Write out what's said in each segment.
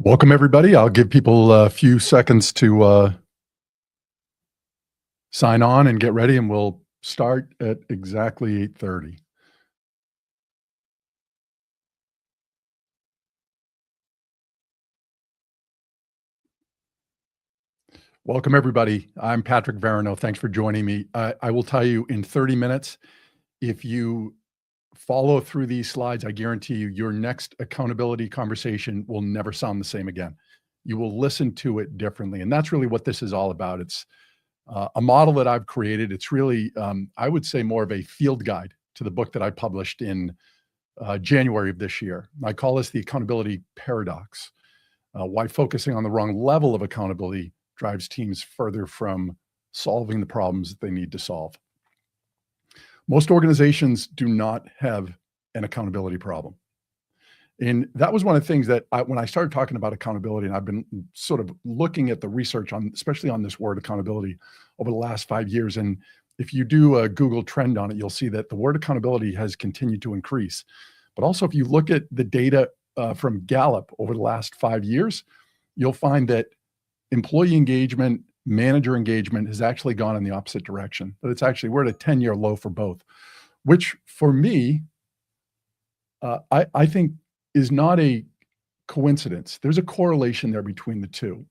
Welcome, everybody. I'll give people a few seconds to sign on and get ready, and we'll start at exactly 8:30. Welcome, everybody. I'm Patrick Verino. Thanks for joining me. I will tell you in 30 minutes, if you follow through these slides, I guarantee you your next accountability conversation will never sound the same again. You will listen to it differently. And that's really what this is all about. It's a model that I've created. It's really, I would say, more of a field guide to the book that I published in January of this year. I call this the accountability paradox. Why focusing on the wrong level of accountability drives teams further from solving the problems that they need to solve. Most organizations do not have an accountability problem. And that was one of the things that when I started talking about accountability, and I've been sort of looking at the research on, especially on this word accountability over the last 5 years. And if you do a Google trend on it, you'll see that the word accountability has continued to increase. But also, if you look at the data from Gallup over the last 5 years, you'll find that employee engagement, manager engagement has actually gone in the opposite direction. But it's actually, we're at a 10-year low for both, which for me, I think is not a coincidence. There's a correlation there between the two.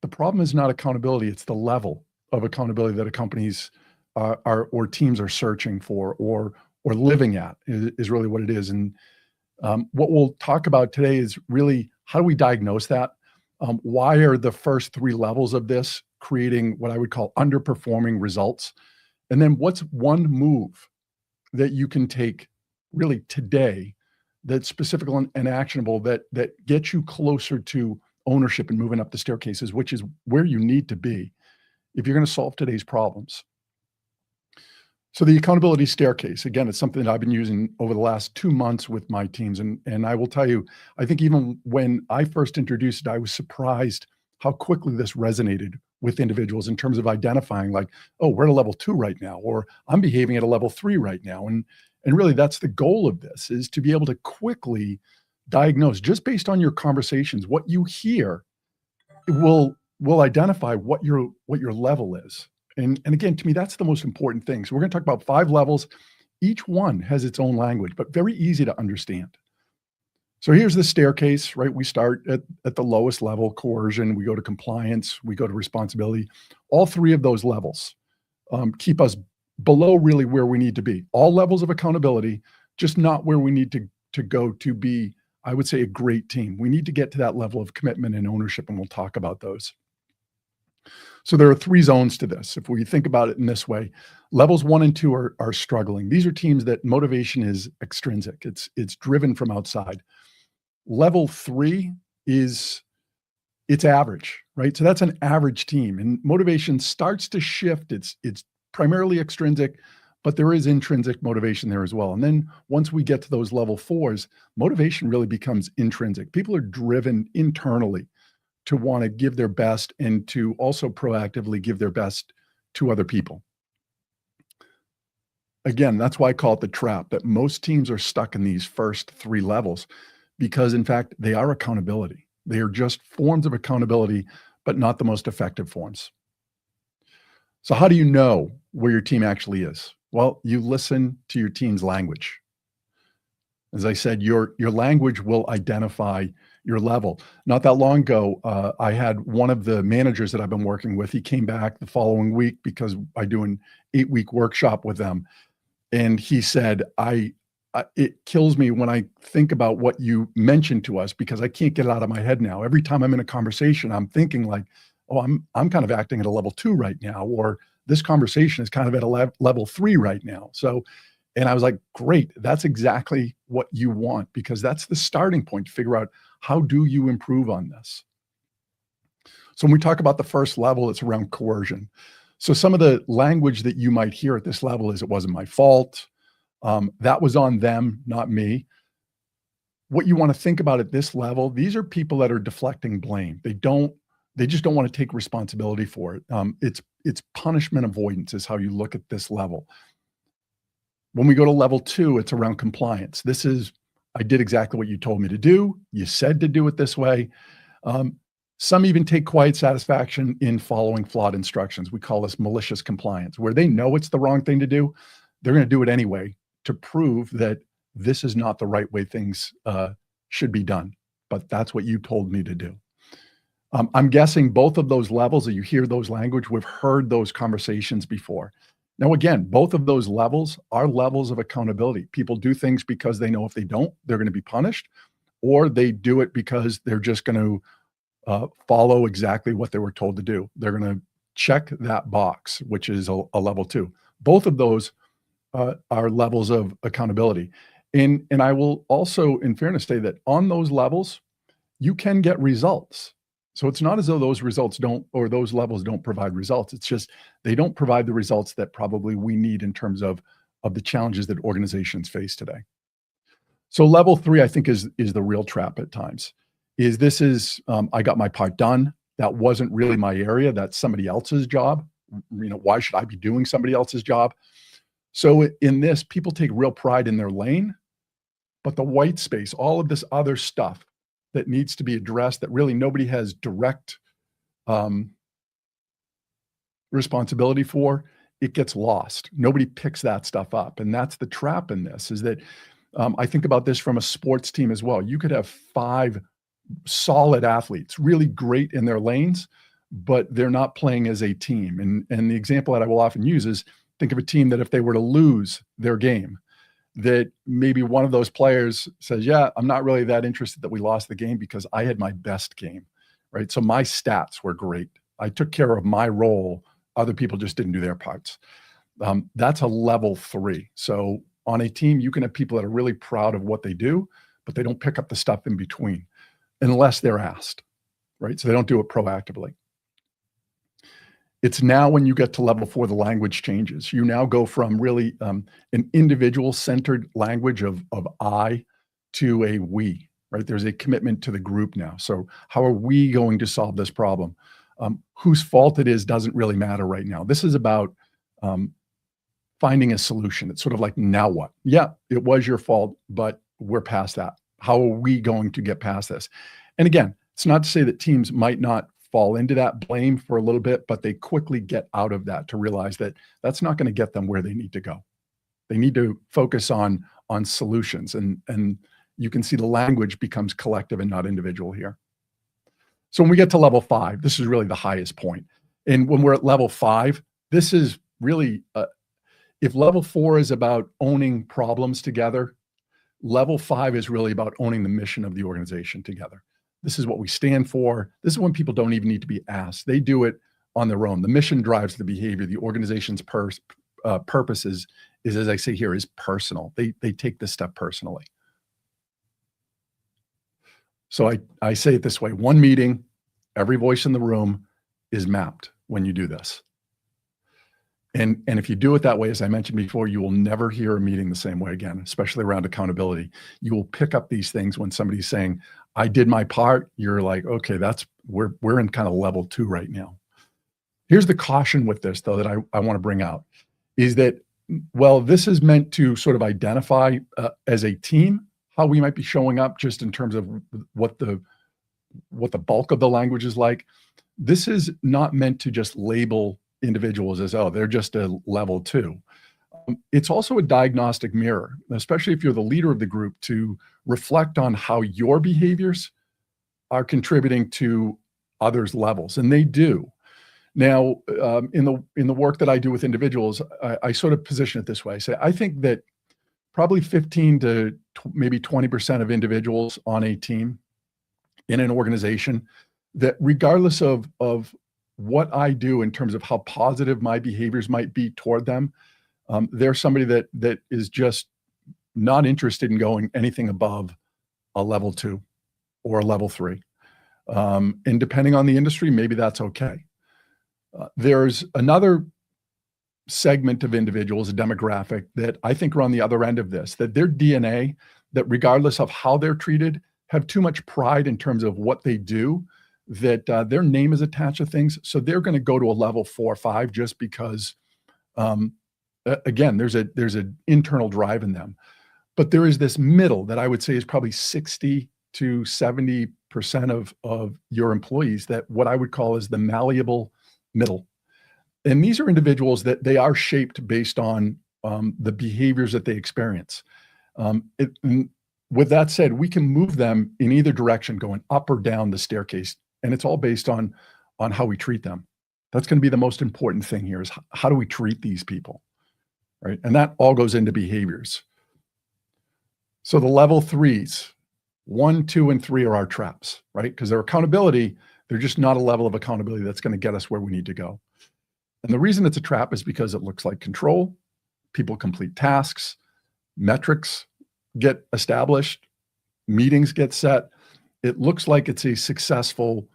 The problem is not accountability, it's the level of accountability that a companies are or teams are searching for or living at is really what it is. And what we'll talk about today is really how do we diagnose that? Why are the first 3 levels of this creating what I would call underperforming results? And then what's one move that you can take really today that's specific and actionable that gets you closer to ownership and moving up the staircases, which is where you need to be if you're going to solve today's problems. So the accountability staircase, again, it's something that I've been using over the last 2 months with my teams. And I will tell you, I think even when I first introduced it, I was surprised how quickly this resonated with individuals in terms of identifying like, oh, we're at a level 2 right now, or I'm behaving at a level 3 right now. And really that's the goal of this, is to be able to quickly diagnose just based on your conversations. What you hear will identify what your level is. And again, to me, that's the most important thing. So we're going to talk about 5 levels. Each one has its own language, but very easy to understand. So here's the staircase, right? We start at the lowest level, coercion. We go to compliance. We go to responsibility. All 3 of those levels keep us below really where we need to be. All levels of accountability, just not where we need to go to be, I would say, a great team. We need to get to that level of commitment and ownership, and we'll talk about those. So there are 3 zones to this. If we think about it in this way, levels 1 and 2 are struggling. These are teams that motivation is extrinsic. It's driven from outside. Level 3 it's average, right? So that's an average team, and motivation starts to shift. It's primarily extrinsic, but there is intrinsic motivation there as well. And then once we get to those level 4s, motivation really becomes intrinsic. People are driven internally to want to give their best and to also proactively give their best to other people. Again, that's why I call it the trap, that most teams are stuck in these first 3 levels because, in fact, they are accountability. They are just forms of accountability, but not the most effective forms. So how do you know where your team actually is? Well, you listen to your team's language. As I said, your language will identify your level. Not that long ago, I had one of the managers that I've been working with. He came back the following week because I do an 8-week workshop with them. And he said, it kills me when I think about what you mentioned to us because I can't get it out of my head now. Every time I'm in a conversation, I'm thinking like, oh, I'm kind of acting at a level 2 right now, or this conversation is kind of at a level 3 right now. So, and I was like, great, that's exactly what you want, because that's the starting point to figure out how do you improve on this. So when we talk about the first level, it's around coercion. So some of the language that you might hear at this level is, it wasn't my fault. That was on them, not me. What you want to think about at this level, these are people that are deflecting blame. They just don't want to take responsibility for it. It's punishment avoidance is how you look at this level. When we go to level 2, it's around compliance. This is, I did exactly what you told me to do. You said to do it this way. Um, some even take quiet satisfaction in following flawed instructions. We call this malicious compliance, where they know it's the wrong thing to do. They're going to do it anyway to prove that this is not the right way things should be done. But that's what you told me to do. I'm guessing both of those levels that you hear those language, we've heard those conversations before. Now, again, both of those levels are levels of accountability. People do things because they know if they don't, they're going to be punished, or they do it because they're just going to follow exactly what they were told to do. They're going to check that box, which is a level 2. Both of those are levels of accountability. And I will also, in fairness, say that on those levels, you can get results. So it's not as though those results don't, or those levels don't provide results. It's just they don't provide the results that probably we need in terms of the challenges that organizations face today. So level 3, I think, is the real trap at times. I got my part done. That wasn't really my area. That's somebody else's job. Why should I be doing somebody else's job? So in this, people take real pride in their lane, but the white space, all of this other stuff that needs to be addressed that really nobody has direct responsibility for, it gets lost. Nobody picks that stuff up. And that's the trap in this, is that I think about this from a sports team as well. You could have 5 solid athletes, really great in their lanes, but they're not playing as a team. And the example that I will often use is, think of a team that if they were to lose their game, that maybe one of those players says, yeah, I'm not really that interested that we lost the game because I had my best game, right? So my stats were great. I took care of my role. Other people just didn't do their parts. That's a level 3. So on a team, you can have people that are really proud of what they do, but they don't pick up the stuff in between unless they're asked, right? So they don't do it proactively. It's now when you get to level 4, the language changes. You now go from really an individual-centered language of I to a we, right? There's a commitment to the group now. So how are we going to solve this problem? Whose fault it is doesn't really matter right now. This is about finding a solution. It's sort of like, now what? Yeah, it was your fault, but we're past that. How are we going to get past this? And again, it's not to say that teams might not fall into that blame for a little bit, but they quickly get out of that to realize that that's not going to get them where they need to go. They need to focus on solutions, and you can see the language becomes collective and not individual here. So when we get to level 5, this is really the highest point. And when we're at level 5, this is really, if level 4 is about owning problems together, level 5 is really about owning the mission of the organization together. This is what we stand for. This is when people don't even need to be asked. They do it on their own. The mission drives the behavior. The organization's purpose is, as I say here, is personal. They take this stuff personally. So I say it this way: one meeting, every voice in the room is mapped when you do this. And if you do it that way, as I mentioned before, you will never hear a meeting the same way again, especially around accountability. You will pick up these things when somebody's saying, I did my part. You're like, okay, we're in kind of level 2 right now. Here's the caution with this, though, that I want to bring out, is that, well, this is meant to sort of identify as a team how we might be showing up just in terms of what the bulk of the language is like. This is not meant to just label individuals as, oh, they're just a level 2. It's also a diagnostic mirror, especially if you're the leader of the group, to reflect on how your behaviors are contributing to others' levels, and they do. Now, in the work that I do with individuals, I sort of position it this way. I say, I think that probably 15 to maybe 20% of individuals on a team in an organization, that regardless of what I do in terms of how positive my behaviors might be toward them, they're somebody that is just not interested in going anything above a level 2 or a level 3. And depending on the industry, maybe that's okay. There's another segment of individuals, a demographic, that I think are on the other end of this, that their DNA, that regardless of how they're treated, have too much pride in terms of what they do, that their name is attached to things. So they're going to go to a level 4 or 5 just because, again, there's an internal drive in them. But there is this middle that I would say is probably 60 to 70% of your employees, that what I would call is the malleable middle. And these are individuals that they are shaped based on the behaviors that they experience. With that said, we can move them in either direction, going up or down the staircase, and it's all based on how we treat them. That's going to be the most important thing here, is how do we treat these people, right? And that all goes into behaviors. So the level threes, 1, 2, and 3 are our traps, right? Because they're accountability, they're just not a level of accountability that's going to get us where we need to go. And the reason it's a trap is because it looks like control. People complete tasks, metrics get established, meetings get set. It looks like it's a successful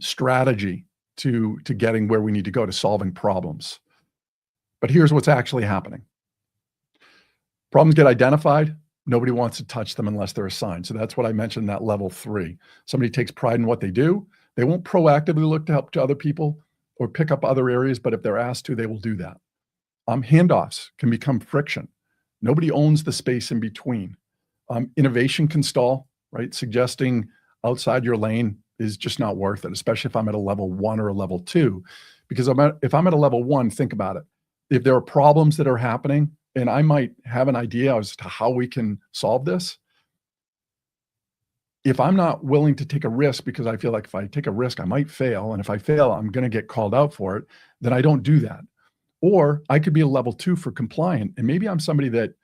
strategy to getting where we need to go, to solving problems. But here's what's actually happening. Problems get identified. Nobody wants to touch them unless they're assigned. So that's what I mentioned, that level 3. Somebody takes pride in what they do. They won't proactively look to help to other people or pick up other areas, but if they're asked to, they will do that. Handoffs can become friction. Nobody owns the space in between. Innovation can stall, right? Suggesting outside your lane is just not worth it, especially if I'm at a level 1 or a level 2. Because if I'm at a level 1, think about it. If there are problems that are happening, and I might have an idea as to how we can solve this, if I'm not willing to take a risk because I feel like if I take a risk, I might fail, and if I fail, I'm going to get called out for it, then I don't do that. Or I could be a level 2 for compliant, and maybe I'm somebody that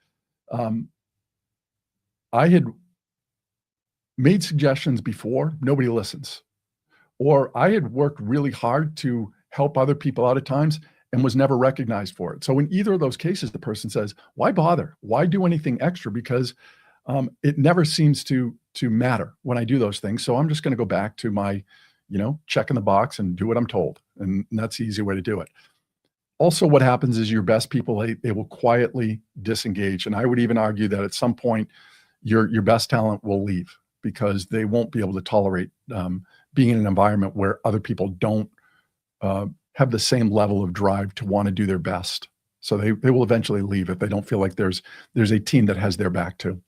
I had made suggestions before, nobody listens. Or I had worked really hard to help other people out at times and was never recognized for it. So in either of those cases, the person says, why bother? Why do anything extra? Because it never seems to matter when I do those things. So I'm just going to go back to my, check in the box and do what I'm told. And that's the easy way to do it. Also, what happens is your best people, they will quietly disengage. And I would even argue that at some point, your best talent will leave because they won't be able to tolerate being in an environment where other people don't have the same level of drive to want to do their best. So they will eventually leave if they don't feel like there's a team that has their back too.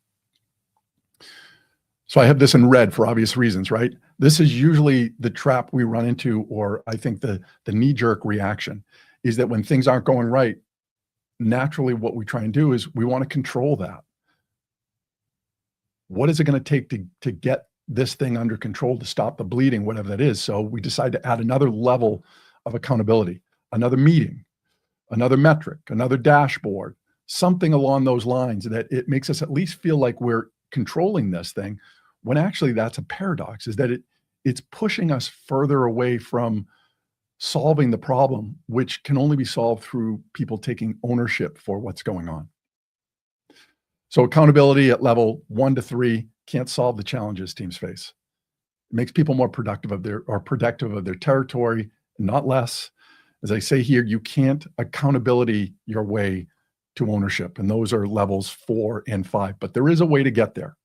So I have this in red for obvious reasons, right? This is usually the trap we run into, or I think the knee-jerk reaction is that when things aren't going right, naturally what we try and do is we want to control that. What is it going to take to get this thing under control, to stop the bleeding, whatever that is? So we decide to add another level of accountability, another meeting, another metric, another dashboard, something along those lines that it makes us at least feel like we're controlling this thing, when actually that's a paradox, is that it's pushing us further away from solving the problem, which can only be solved through people taking ownership for what's going on. So accountability at level 1 to 3 can't solve the challenges teams face. It makes people more productive of their territory, not less. As I say here, you can't accountability your way to ownership, and those are levels 4 and 5, but there is a way to get there.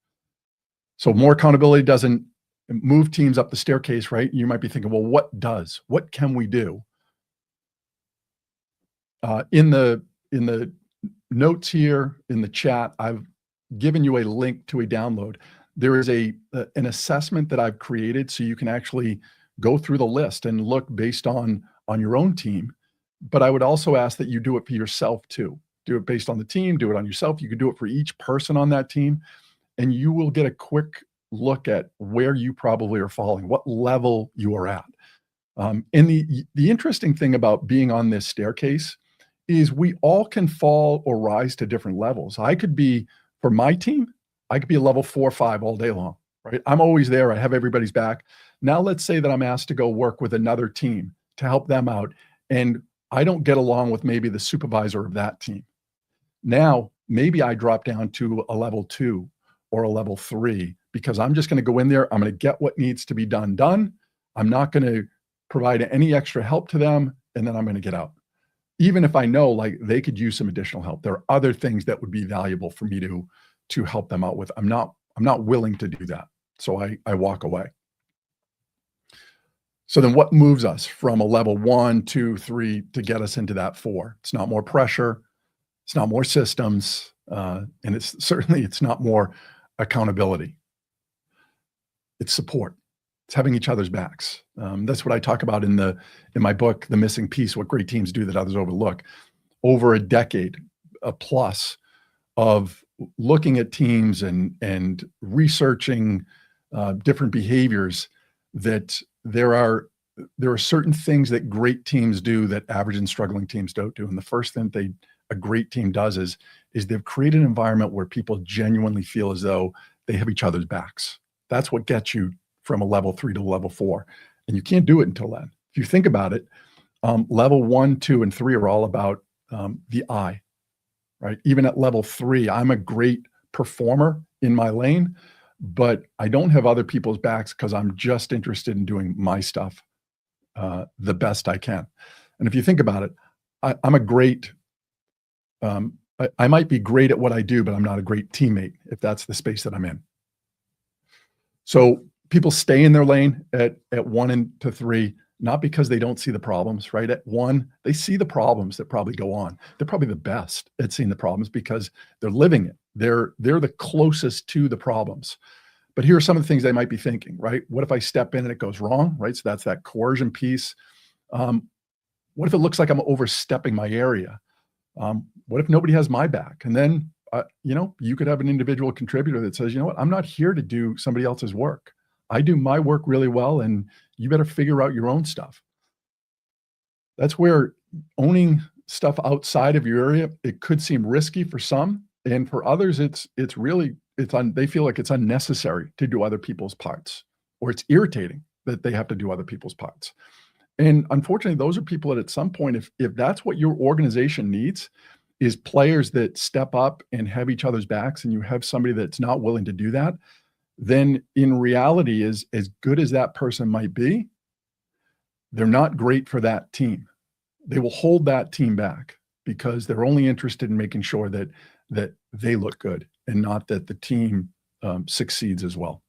So more accountability doesn't move teams up the staircase, right? You might be thinking, well, what can we do? In the notes here in the chat, I've given you a link to a download. There is an assessment that I've created so you can actually go through the list and look based on your own team. But I would also ask that you do it for yourself too. Do it based on the team, do it on yourself. You could do it for each person on that team, and you will get a quick look at where you probably are falling, what level you are at. And the interesting thing about being on this staircase is we all can fall or rise to different levels. I could be, for my team, I could be a level 4 or 5 all day long, right? I'm always there. I have everybody's back. Now let's say that I'm asked to go work with another team to help them out, and I don't get along with maybe the supervisor of that team. Now, maybe I drop down to a level 2 or a level 3 because I'm just going to go in there. I'm going to get what needs to be done. I'm not going to provide any extra help to them, and then I'm going to get out. Even if I know like they could use some additional help, there are other things that would be valuable for me to help them out with. I'm not willing to do that. So I walk away. So then what moves us from a level 1, 2, 3 to get us into that 4? It's not more pressure. It's not more systems. And it's not more accountability. It's support. It's having each other's backs. That's what I talk about in my book, The Missing Piece: What Great Teams Do That Others Overlook. Over a decade, a plus of looking at teams and researching different behaviors, that there are certain things that great teams do that average and struggling teams don't do. And the first thing a great team does is they've created an environment where people genuinely feel as though they have each other's backs. That's what gets you from a level 3 to level 4. And you can't do it until then. If you think about it, level 1, 2, and 3 are all about the I, right? Even at level 3, I'm a great performer in my lane, but I don't have other people's backs because I'm just interested in doing my stuff the best I can. And if you think about it, I'm a great, I might be great at what I do, but I'm not a great teammate if that's the space that I'm in. So people stay in their lane at 1 and to 3, not because they don't see the problems, right? At 1, they see the problems that probably go on. They're probably the best at seeing the problems because they're living it. They're the closest to the problems. But here are some of the things they might be thinking, right? What if I step in and it goes wrong, right? So that's that coercion piece. What if it looks like I'm overstepping my area? What if nobody has my back? And then, you could have an individual contributor that says, you know what, I'm not here to do somebody else's work. I do my work really well, and you better figure out your own stuff. That's where owning stuff outside of your area, it could seem risky for some, and for others, they feel like it's unnecessary to do other people's parts, or it's irritating that they have to do other people's parts. And unfortunately, those are people that at some point, if that's what your organization needs, is players that step up and have each other's backs, and you have somebody that's not willing to do that, then in reality, as good as that person might be, they're not great for that team. They will hold that team back because they're only interested in making sure that they look good and not that the team succeeds as well.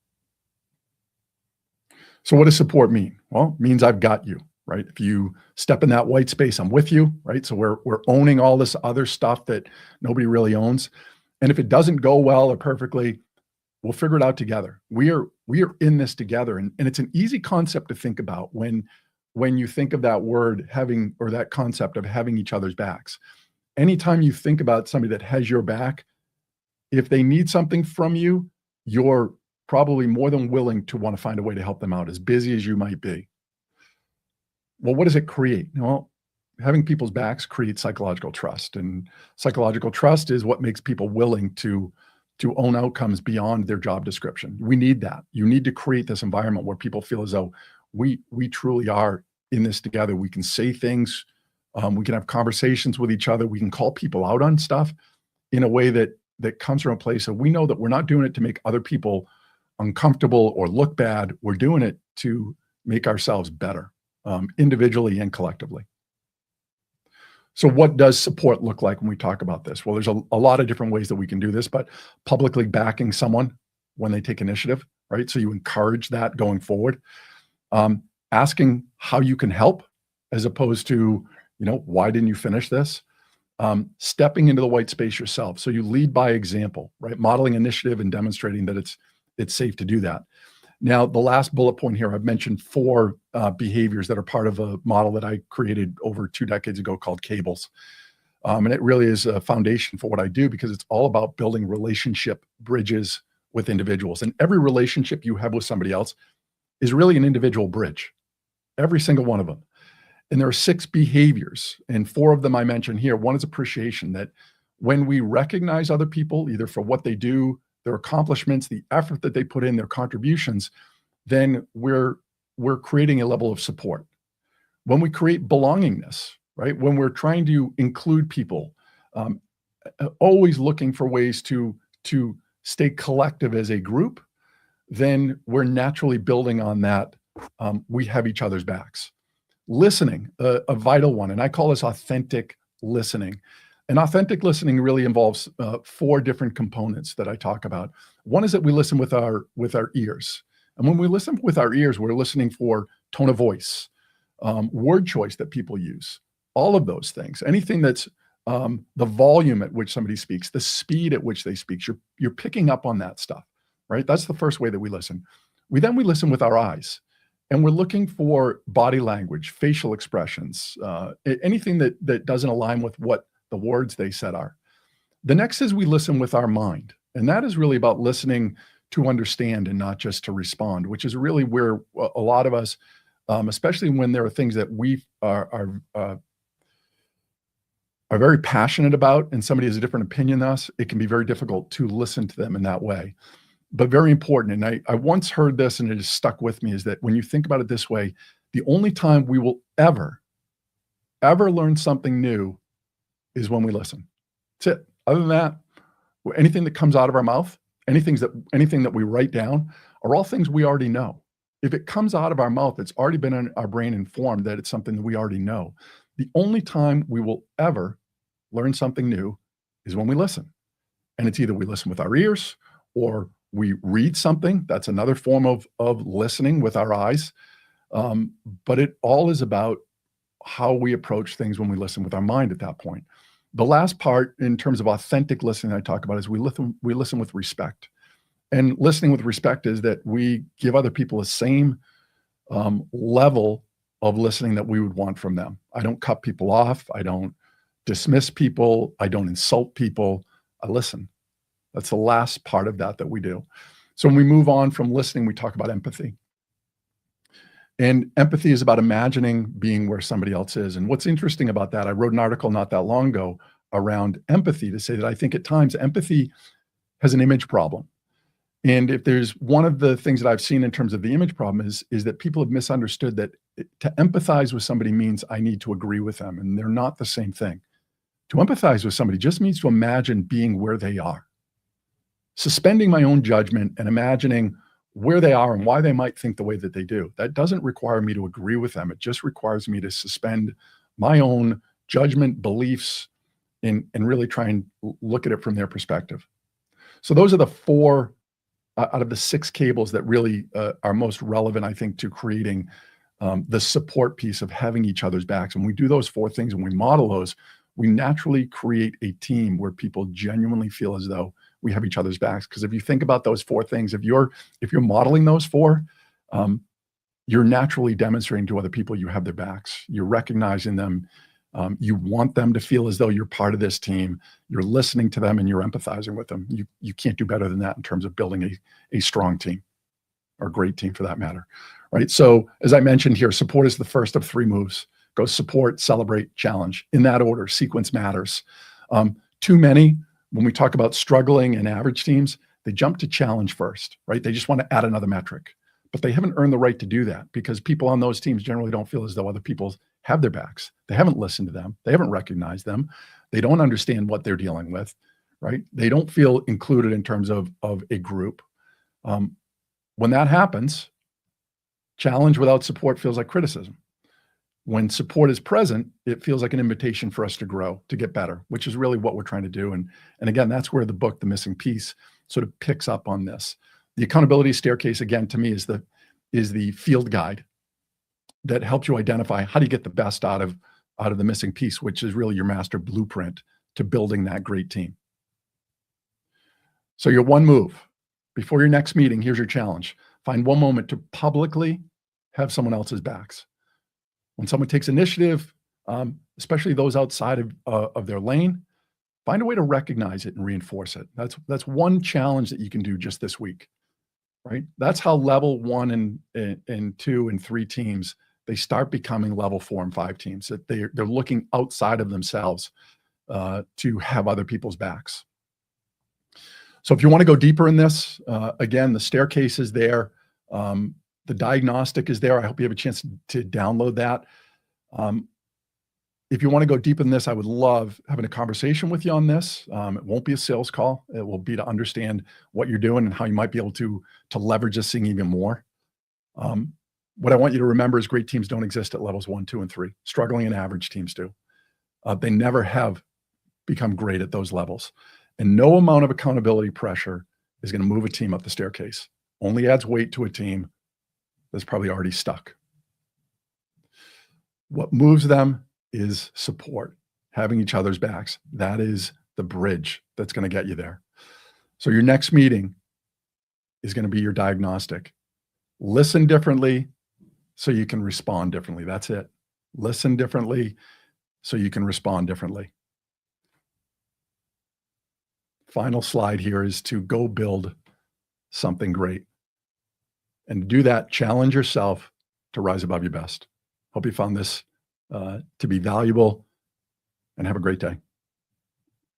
So what does support mean? Well, it means I've got you, right? If you step in that white space, I'm with you, right? So we're owning all this other stuff that nobody really owns. And if it doesn't go well or perfectly, we'll figure it out together. We are in this together. And it's an easy concept to think about when you think of that word having, or that concept of having each other's backs. Anytime you think about somebody that has your back, if they need something from you, you're probably more than willing to want to find a way to help them out, as busy as you might be. Well, what does it create? Well, having people's backs creates psychological trust, and psychological trust is what makes people willing to own outcomes beyond their job description. We need that. You need to create this environment where people feel as though we truly are in this together. We can say things, we can have conversations with each other, we can call people out on stuff in a way that comes from a place of, we know that we're not doing it to make other people uncomfortable or look bad. We're doing it to make ourselves better, individually and collectively. So what does support look like when we talk about this? Well, there's a lot of different ways that we can do this, but publicly backing someone when they take initiative, right? So you encourage that going forward. Asking how you can help, as opposed to, why didn't you finish this? Stepping into the white space yourself. So you lead by example, right? Modeling initiative and demonstrating that it's safe to do that. Now, the last bullet point here, I've mentioned 4 behaviors that are part of a model that I created over 2 decades ago called Cables. And it really is a foundation for what I do, because it's all about building relationship bridges with individuals. And every relationship you have with somebody else is really an individual bridge, every single one of them. And there are 6 behaviors, and 4 of them I mentioned here. One is appreciation, that when we recognize other people, either for what they do, their accomplishments, the effort that they put in, their contributions, then we're creating a level of support. When we create belongingness, right? When we're trying to include people, always looking for ways to stay collective as a group, then we're naturally building on that. We have each other's backs. Listening, a vital one, and I call this authentic listening. And authentic listening really involves 4 different components that I talk about. One is that we listen with our ears. And when we listen with our ears, we're listening for tone of voice, word choice that people use, all of those things. Anything that's the volume at which somebody speaks, the speed at which they speak. You're picking up on that stuff, right? That's the first way that we listen. We listen with our eyes, and we're looking for body language, facial expressions, anything that doesn't align with what the words they said are. The next is we listen with our mind, and that is really about listening to understand and not just to respond, which is really where a lot of us, especially when there are things that we are very passionate about and somebody has a different opinion than us, it can be very difficult to listen to them in that way. But very important, and I once heard this and it has stuck with me, is that when you think about it this way, the only time we will ever learn something new is when we listen. That's it. Other than that, anything that comes out of our mouth, anything that we write down are all things we already know. If it comes out of our mouth, it's already been in our brain informed that it's something that we already know. The only time we will ever learn something new is when we listen. And it's either we listen with our ears or we read something. That's another form of listening with our eyes. But it all is about how we approach things when we listen with our mind at that point. The last part in terms of authentic listening I talk about is we listen with respect. And listening with respect is that we give other people the same level of listening that we would want from them. I don't cut people off. I don't dismiss people. I don't insult people. I listen. That's the last part of that we do. So when we move on from listening, we talk about empathy. And empathy is about imagining being where somebody else is. And what's interesting about that, I wrote an article not that long ago around empathy to say that I think at times empathy has an image problem. And if there's one of the things that I've seen in terms of the image problem is that people have misunderstood that to empathize with somebody means I need to agree with them, and they're not the same thing. To empathize with somebody just means to imagine being where they are. Suspending my own judgment and imagining where they are and why they might think the way that they do. That doesn't require me to agree with them. It just requires me to suspend my own judgment, beliefs, and really try and look at it from their perspective. So those are the 4 out of the 6 cables that really are most relevant, I think, to creating the support piece of having each other's backs. When we do those 4 things and we model those, we naturally create a team where people genuinely feel as though we have each other's backs. Because if you think about those 4 things, if you're modeling those 4, you're naturally demonstrating to other people you have their backs. You're recognizing them. You want them to feel as though you're part of this team. You're listening to them and you're empathizing with them. You can't do better than that in terms of building a strong team, or a great team for that matter, right? So as I mentioned here, support is the first of 3 moves. Go support, celebrate, challenge. In that order, sequence matters. Too many, when we talk about struggling and average teams, they jump to challenge first, right? They just want to add another metric, but they haven't earned the right to do that because people on those teams generally don't feel as though other people have their backs. They haven't listened to them. They haven't recognized them. They don't understand what they're dealing with, right? They don't feel included in terms of a group. When that happens, challenge without support feels like criticism. When support is present, it feels like an invitation for us to grow, to get better, which is really what we're trying to do. And again, that's where the book, The Missing Piece, sort of picks up on this. The accountability staircase, again, to me is the field guide that helps you identify how do you get the best out of the missing piece, which is really your master blueprint to building that great team. So your one move before your next meeting, here's your challenge. Find one moment to publicly have someone else's backs. When someone takes initiative, especially those outside of their lane, find a way to recognize it and reinforce it. That's one challenge that you can do just this week, right? That's how level 1 and 2 and 3 teams, they start becoming level 4 and 5 teams, that they're looking outside of themselves to have other people's backs. So if you want to go deeper in this, again, the staircase is there. The diagnostic is there. I hope you have a chance to download that. If you want to go deep in this, I would love having a conversation with you on this. It won't be a sales call. It will be to understand what you're doing and how you might be able to leverage this thing even more. What I want you to remember is great teams don't exist at levels 1, 2, and 3. Struggling and average teams do. They never have become great at those levels. And no amount of accountability pressure is going to move a team up the staircase. Only adds weight to a team that's probably already stuck. What moves them is support. having each other's backs. That is the bridge that's going to get you there. So your next meeting is going to be your diagnostic. Listen differently so you can respond differently. That's it. Listen differently so you can respond differently. Final slide here is to go build something great. And to do that, challenge yourself to rise above your best. Hope you found this to be valuable, and have a great day.